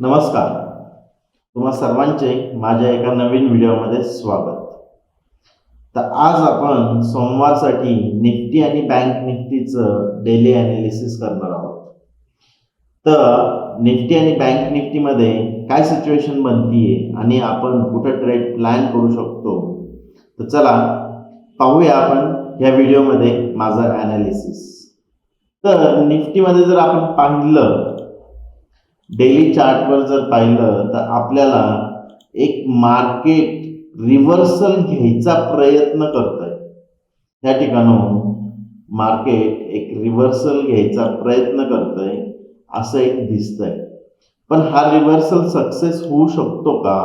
नमस्कार. तुम्हा सर्वांचे माझ्या एका नवीन व्हिडिओमध्ये स्वागत. तर आज आपण सोमवारसाठी निफ्टी आणि बँक निफ्टीचं डेली ॲनालिसिस करणार आहोत. तर निफ्टी आणि बँक निफ्टीमध्ये काय सिच्युएशन बनतीये आणि आपण कुठं ट्रेड प्लॅन करू शकतो, तर चला पाहूया आपण या व्हिडिओमध्ये माझं ॲनालिसिस. तर निफ्टीमध्ये जर आपण पाहिलं, डेली चार्टवर जर पाहिलं, तर आपल्याला एक मार्केट रिव्हर्सल घ्यायचा प्रयत्न करतोय. या ठिकाणून मार्केट एक रिव्हर्सल घ्यायचा प्रयत्न करतोय असं एक दिसतंय. पण हा रिव्हर्सल सक्सेस होऊ शकतो का?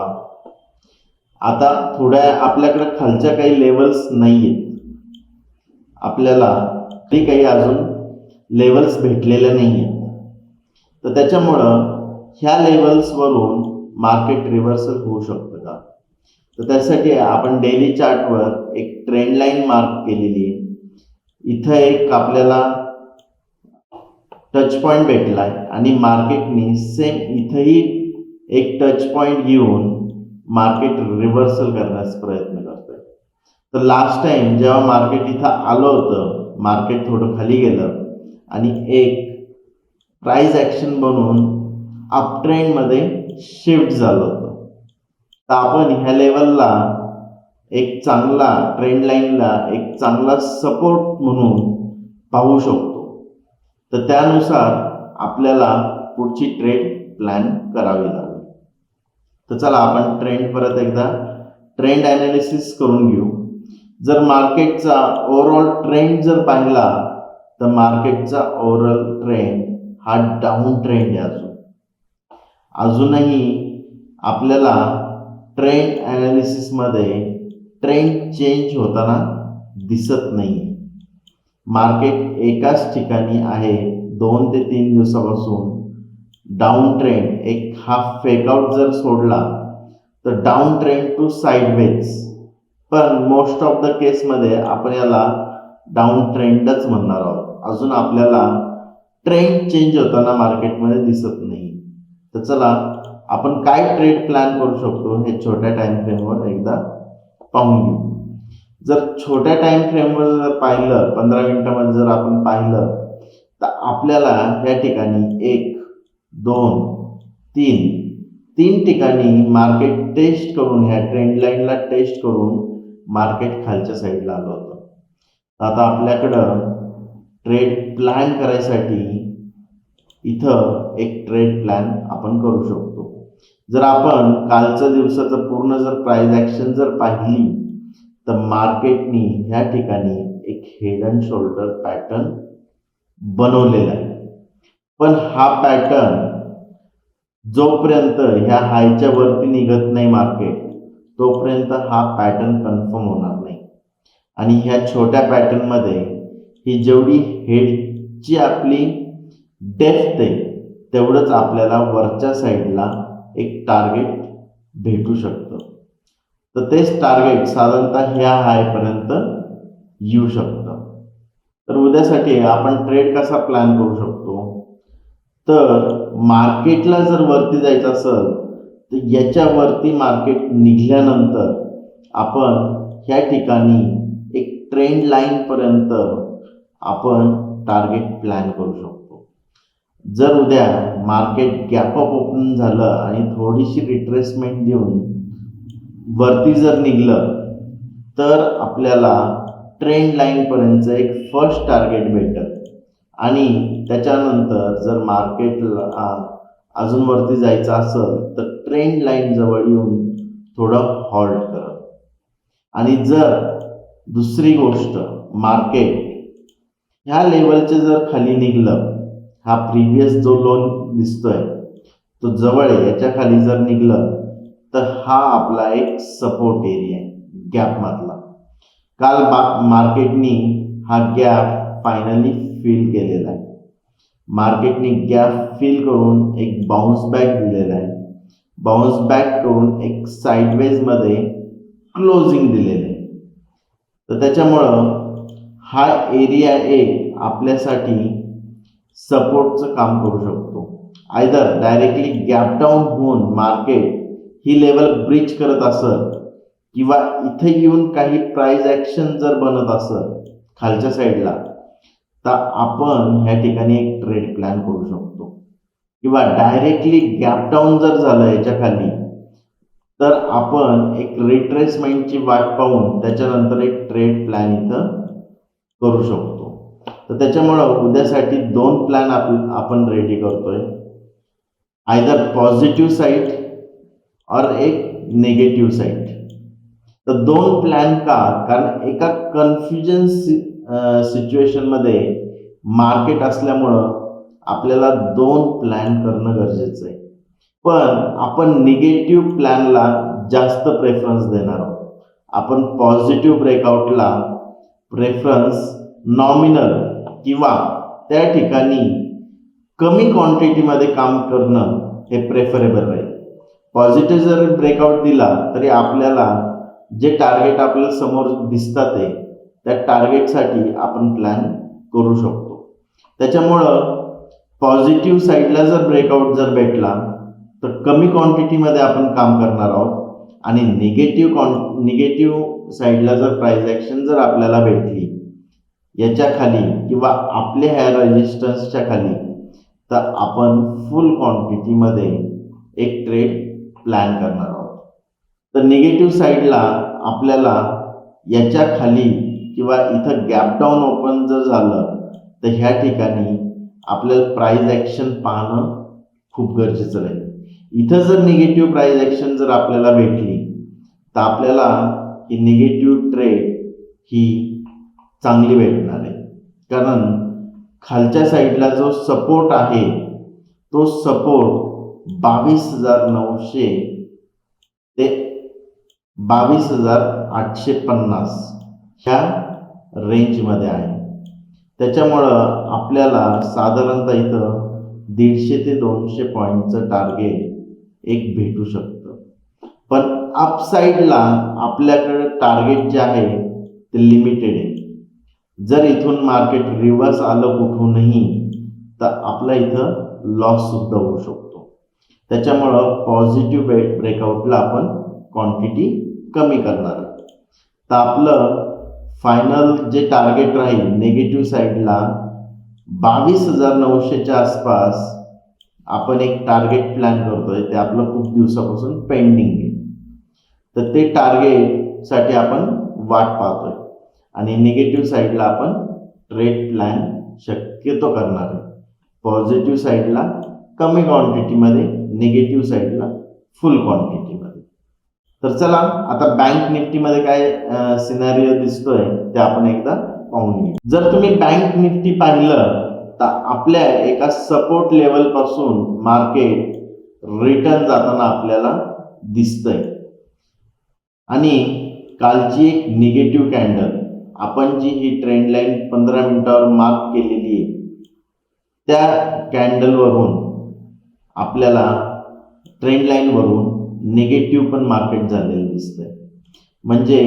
आता थोड्या आपल्याकडे खालच्या काही लेवल्स नाहीयेत, आपल्याला ते काही अजून लेवल्स भेटलेल्या नाहीयेत. तर त्याच्यामुळं ह्या लेवल्सवरून मार्केट रिव्हर्सल होऊ शकतं का? तर त्यासाठी आपण डेली चार्टवर एक ट्रेंड लाईन मार्क केलेली आहे. इथं एक आपल्याला टच पॉईंट भेटलाय आणि मार्केटने सेम इथंही एक टच पॉईंट घेऊन मार्केट रिव्हर्सल करण्याचा प्रयत्न करतोय. तर लास्ट टाइम जेव्हा मार्केट इथं आलं होतं, मार्केट थोडं खाली गेलं आणि एक प्राइस ॲक्शन बनून अप ट्रेंडमध्ये शिफ्ट झालं होतं. तर आपण ह्या लेवलला एक चांगला ट्रेंड लाईनला एक चांगला सपोर्ट म्हणून पाहू शकतो. तर त्यानुसार आपल्याला पुढची ट्रेड प्लॅन करावी लागेल. तर चला आपण परत एकदा ट्रेंड ॲनालिसिस करून घेऊ. जर मार्केटचा ओव्हरऑल ट्रेंड जर पाहिला, तर मार्केटचा ओव्हरऑल ट्रेंड हा डाऊन ट्रेंड आहे. अजूनही आपल्याला ट्रेंड ॲनालिसिसमध्ये ट्रेंड चेंज होताना दिसत नाही. मार्केट एकाच ठिकाणी आहे 2 ते 3 दिवसापासून. डाऊन ट्रेंड एक हाफ फेकआउट जर सोडला तर डाऊन ट्रेंड टू साईडवेज, पण मोस्ट ऑफ द केसमध्ये आपण याला डाऊन ट्रेंडच म्हणणार आहोत. अजून आपल्याला ट्रेंड चेंज होताना मार्केटमध्ये दिसत नाही. तर चला आपण काय ट्रेड प्लॅन करू शकतो हे छोट्या टाइम फ्रेमवर एकदा पाहून घेऊ. जर छोट्या टाइम फ्रेमवर जर पाहिलं, 15 मिनिटामध्ये जर आपण पाहिलं, तर आपल्याला या ठिकाणी 1, 2, 3 ठिकाणी मार्केट टेस्ट करून, ह्या ट्रेंड लाईनला टेस्ट करून मार्केट खालच्या साईडला आलं होतं. आता आपल्याकडं ट्रेड प्लॅन करायसाठी इथं एक ट्रेड प्लॅन आपण करू शकतो. जर आपण कालच्या दिवसाचं पूर्ण जर प्राइस ॲक्शन जर पाहिली, तर मार्केटनी ह्या ठिकाणी एक हेड अँड शोल्डर पॅटर्न बनवलेला आहे. पण हा पॅटर्न जोपर्यंत ह्या हायच्या वरती निघत नाही मार्केट, तोपर्यंत हा पॅटर्न कन्फर्म होणार नाही. आणि ह्या छोट्या पॅटर्नमध्ये ही जेवढी हेडची आपली डेप्थ आहे, तेवढंच आपल्याला वरच्या साईडला एक टार्गेट भेटू शकतं. तर तेच टार्गेट साधारणतः ह्या हायपर्यंत येऊ शकतं. तर उद्यासाठी आपण ट्रेड कसा प्लॅन करू शकतो? तर मार्केटला जर वरती जायचं असेल, तर याच्यावरती मार्केट निघाल्यानंतर आपण ह्या ठिकाणी एक ट्रेंड लाईनपर्यंत आपण टार्गेट प्लॅन करू शकतो. जर उद्या मार्केट गॅप अप ओपन झालं आणि थोडीशी रिट्रेसमेंट देऊन वरती जर निघलं, तर आपल्याला ट्रेंड लाईनपर्यंत एक फर्स्ट टार्गेट भेटेल. आणि त्याच्यानंतर जर मार्केटला अजून वरती जायचं असेल, तर ट्रेंड लाईन जवळ येऊन थोडं हॉल्ट करत. आणि जर दुसरी गोष्ट, मार्केट ह्या लेवलचे जर खाली निघलं, हा प्रिव्हियस जो लोन दिसतोय तो जवळ आहे, याच्या खाली जर निघलं, तर हा आपला एक सपोर्ट एरिया आहे गॅप मधला. काल मार्केटनी हा गॅप फायनली फिल केलेला आहे. मार्केटने गॅप फिल करून एक बाउन्स बॅक दिलेला आहे. बाउन्स बॅक करून एक साईडवेज मध्ये क्लोजिंग दिलेलं आहे. तर त्याच्यामुळं हा एरिया एक आपल्यासाठी सपोर्टचं काम करू शकतो. आयदर डायरेक्टली गॅप डाऊन होऊन मार्केट ही लेवल ब्रीच करत असत किंवा इथे येऊन काही प्राइस ॲक्शन जर बनत असत खालच्या साईडला, तर आपण ह्या ठिकाणी एक ट्रेड प्लॅन करू शकतो. किंवा डायरेक्टली गॅप डाऊन जर झालं याच्या खाली, तर आपण एक रिट्रेसमेंटची वाट पाहून त्याच्यानंतर एक ट्रेड प्लॅन इथं करू शकतो. तर त्याच्यामुळं उद्यासाठी 2 प्लॅन आपण रेडी करतोय, आयदर पॉझिटिव्ह साईड और एक निगेटिव्ह साईड. तर 2 प्लॅन का? कारण एका कन्फ्युजन सिच्युएशनमध्ये मार्केट असल्यामुळं आपल्याला 2 प्लॅन करणं गरजेचं आहे. पण आपण निगेटिव्ह प्लॅनला जास्त प्रेफरन्स देणार आहोत. आपण पॉझिटिव्ह ब्रेकआउटला प्रेफरन्स नॉमिनल किंवा त्या ठिकाणी कमी क्वांटिटीमध्ये काम करणं हे प्रेफरेबल राहील. पॉझिटिव्ह जर ब्रेकआउट दिला तरी आपल्याला जे टार्गेट आपल्याला समोर दिसतात आहे त्या टार्गेटसाठी आपण प्लॅन करू शकतो. त्याच्यामुळं पॉझिटिव्ह साईडला जर ब्रेकआउट जर भेटला तर कमी क्वांटिटीमध्ये आपण काम करणार आहोत आणि निगेटिव्ह साईडला जर प्राइस ॲक्शन जर आपल्याला भेटली याच्या खाली किंवा आपल्या ह्या रेजिस्टन्सच्या खाली, तर आपण फुल क्वांटिटीमध्ये एक ट्रेड प्लॅन करणार आहोत. तर निगेटिव्ह साईडला आपल्याला याच्या खाली किंवा इथं गॅप डाऊन ओपन जर झालं तर ह्या ठिकाणी आपल्याला प्राइस ॲक्शन पाहणं खूप गरजेचं राहील. इथं जर निगेटिव्ह प्राइस ॲक्शन जर आपल्याला भेटली तर आपल्याला ही निगेटिव्ह ट्रेड ही चांगली भेटणार आहे. कारण खालच्या साईडला जो सपोर्ट आहे तो सपोर्ट 22,900 ते 22,850 ह्या रेंजमध्ये आहे. त्याच्यामुळं आपल्याला साधारणतः इथं 150 ते 200 पॉईंटचं टार्गेट एक भेटू शकतं. पण अपसाईडला आपल्याकडे टार्गेट जे आहे ते लिमिटेड आहे. जर इथून मार्केट रिव्हर्स आलं कुठूनही तर आपला इथं लॉस सुद्धा होऊ शकतो. त्याच्यामुळं पॉझिटिव्ह ब्रेकआउटला आपण क्वांटिटी कमी करणार. तर आपलं फायनल जे टार्गेट राहील निगेटिव्ह साईडला 22,900च्या आसपास आपण एक टार्गेट प्लॅन करतोय. ते आपलं खूप दिवसापासून पेंडिंग आहे. तर ते टार्गेटसाठी आपण वाट पाहतोय आणि निगेटिव्ह साईडला आपण ट्रेड प्लॅन शक्यतो करणार आहे. पॉझिटिव्ह साईडला कमी क्वांटिटीमध्ये, निगेटिव्ह साईडला फुल क्वांटिटीमध्ये. तर चला आता बँक निफ्टीमध्ये काय सिनारिओ दिसतोय ते आपण एकदा पाहून घेऊ. जर तुम्ही बँक निफ्टी पाहिलं तर आपल्या एका सपोर्ट लेवल पासून मार्केट रिटर्न जाताना आपल्याला दिसतंय आणि कालची एक निगेटिव्ह कॅन्डल आपण जी ही ट्रेंड लाईन 15 मिनिटावर मार्क केलेली आहे त्या कॅन्डलवरून आपल्याला ट्रेंड लाईनवरून निगेटिव्ह पण मार्केट झालेलं दिसतंय. म्हणजे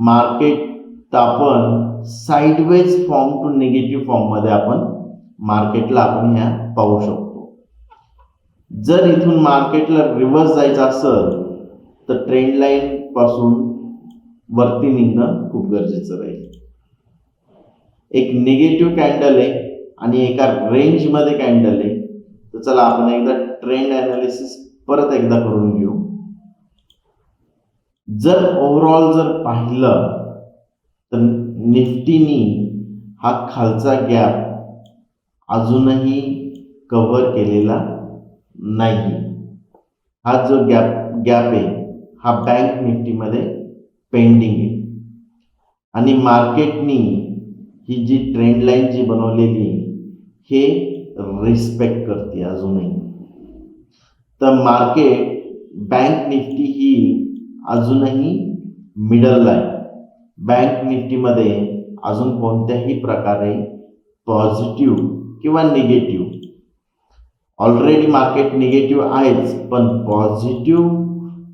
मार्केट आपण साईडवेज फॉर्म टू निगेटिव्ह फॉर्ममध्ये आपण मार्केटला आपण ह्या पाहू शकतो. जर इथून मार्केटला रिव्हर्स जायचं असेल तर ट्रेंड लाईन पासून वरती निघणं खूप गरजेचं राहील. एक निगेटिव्ह कॅन्डल आहे आणि एका रेंजमध्ये कॅन्डल आहे. तर चला आपण एकदा ट्रेंड ॲनालिसिस परत एकदा करून घेऊ. जर ओव्हरऑल जर पाहिलं तर निफ्टीनी हा खालचा गॅप अजूनही कव्हर केलेला नाही. हा जो गॅप आहे हा बँक निफ्टीमध्ये पेंडिंग आहे आणि मार्केटनी ही जी ट्रेंड लाईन जी बनवलेली हे रिस्पेक्ट करते अजूनही. तर मार्केट बँक निफ्टी ही अजूनही मिडलला आहे. बँक निफ्टीमध्ये अजून कोणत्याही प्रकारे पॉझिटिव्ह किंवा निगेटिव्ह, ऑलरेडी मार्केट निगेटिव्ह आहेच पण पॉझिटिव्ह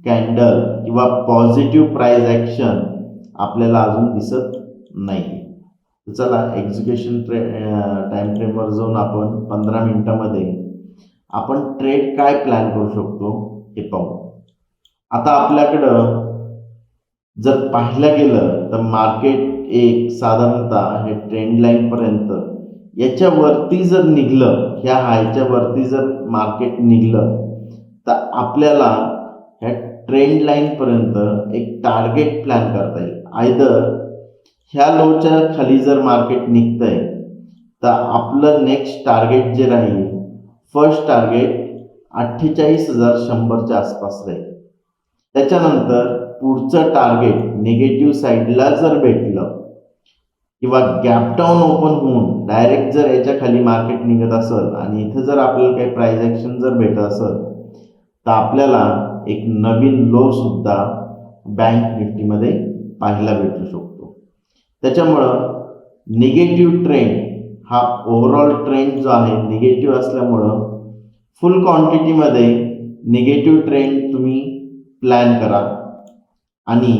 कॅन्डल किंवा पॉझिटिव्ह प्राइस ॲक्शन आपल्याला अजून दिसत नाही. चला एक्झिक्युशन टाइम फ्रेमवर जाऊन आपण 15 मिनिटामध्ये आपण ट्रेड काय प्लॅन करू शकतो हे पाहू. आता आपल्याकडं जर पाहिलं गेलं तर मार्केट एक साधारणतः हे ट्रेंड लाईन पर्यंत याच्यावरती जर निघलं, ह्या हायच्या वरती जर मार्केट निघलं तर आपल्याला ह्या ट्रेंड लाईन पर्यंत एक टार्गेट प्लॅन करता येईल. आयदर ह्या लोच्या खाली जर मार्केट निघतंय तर आपलं नेक्स्ट टार्गेट जे राहील, फर्स्ट टार्गेट 48,100च्या आसपास राहील. त्याच्यानंतर पुढचं टार्गेट निगेटिव्ह साईडला जर भेटलं किंवा गॅप डाऊन ओपन होऊन डायरेक्ट जर याच्या खाली मार्केट निघत असेल आणि इथं जर आपल्याला काही प्राइस ॲक्शन जर भेटत असेल तर आपल्याला एक नवीन लो सुद्धा बँक निफ्टीमध्ये पाहायला भेटू शकतो. त्याच्यामुळं निगेटिव्ह ट्रेंड हा ओव्हरऑल ट्रेंड जो आहे निगेटिव्ह असल्यामुळं फुल क्वांटिटीमध्ये निगेटिव्ह ट्रेंड तुम्ही प्लॅन करा आणि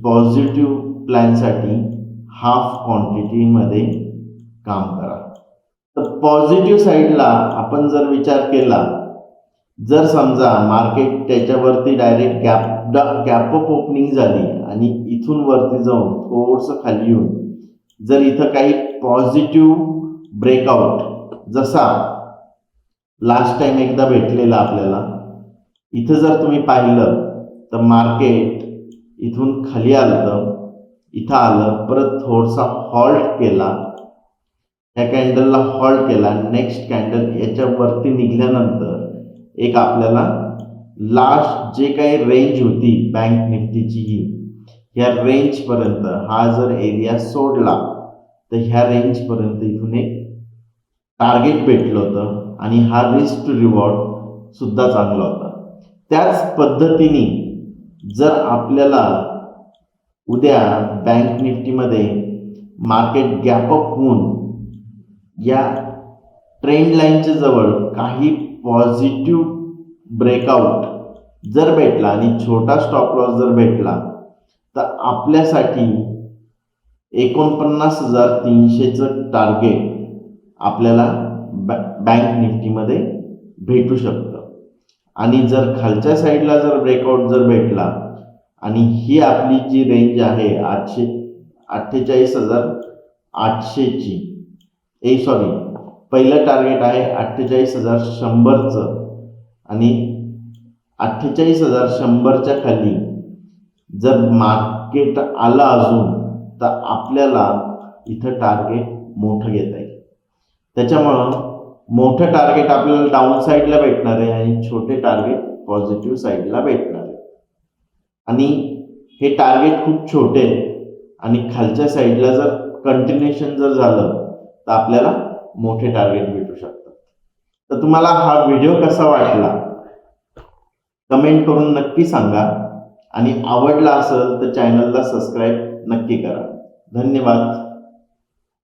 पॉझिटिव्ह प्लॅनसाठी हाफ क्वांटिटीमध्ये काम करा. तर पॉझिटिव्ह साईडला आपण जर विचार केला, जर समजा मार्केट त्याच्यावरती डायरेक्ट गॅप अप ओपनिंग झाली आणि इथून वरती जाऊन थोडंसं खाली येऊन जर इथं काही पॉझिटिव्ह ब्रेकआउट जसा लास्ट टाइम एकदा भेटलेला आपल्याला, इथं जर तुम्ही पाहिलं तर मार्केट इथून खाली आलं, इथं आलं, परत थोडासा हॉल्ट केला, या कॅन्डलला हॉल्ट केला, नेक्स्ट कॅन्डल याच्यावरती निघाल्यानंतर एक आपल्याला लास्ट जे काही रेंज होती बँक निफ्टीची ही ह्या रेंजपर्यंत हा जर एरिया सोडला तर ह्या रेंजपर्यंत इथून एक टार्गेट भेटलं होतं आणि हा रिस्क टू रिवॉर्ड सुद्धा चांगला होता. त्याच पद्धतीने जर आपल्याला उद्या बँक निफ्टीमध्ये मार्केट गॅप अप होऊन या ट्रेंड लाईनच्या जवळ काही पॉझिटिव्ह ब्रेकआउट जर भेटला आणि छोटा स्टॉप लॉस जर भेटला तर आपल्यासाठी 49,300चं टार्गेट आपल्याला बँक निफ्टीमध्ये भेटू शकतं. आणि जर खालच्या साईडला जर ब्रेकआउट जर भेटला आणि ही आपली जी रेंज आहे 48,800ची पहिलं टार्गेट आहे 48,100चं आणि 48,100च्या खाली जर मार्केट आलं अजून तर आपल्याला इथं टार्गेट मोठं घेता येईल. त्याच्यामुळं मोठं टार्गेट आपल्याला डाऊन साईडला भेटणार आहे आणि छोटे टार्गेट पॉझिटिव्ह साईडला भेटणार आहे. आणि हे टार्गेट खूप छोटे आहेत आणि खालच्या साईडला जर कंटिन्युएशन जर झालं तर आपल्याला मोठे टार्गेट भेटू शकतात. तर तुम्हाला हा व्हिडिओ कसा वाटला कमेंट करून नक्की सांगा आणि आवडला असेल तर चॅनलला सबस्क्राईब नक्की करा. धन्यवाद.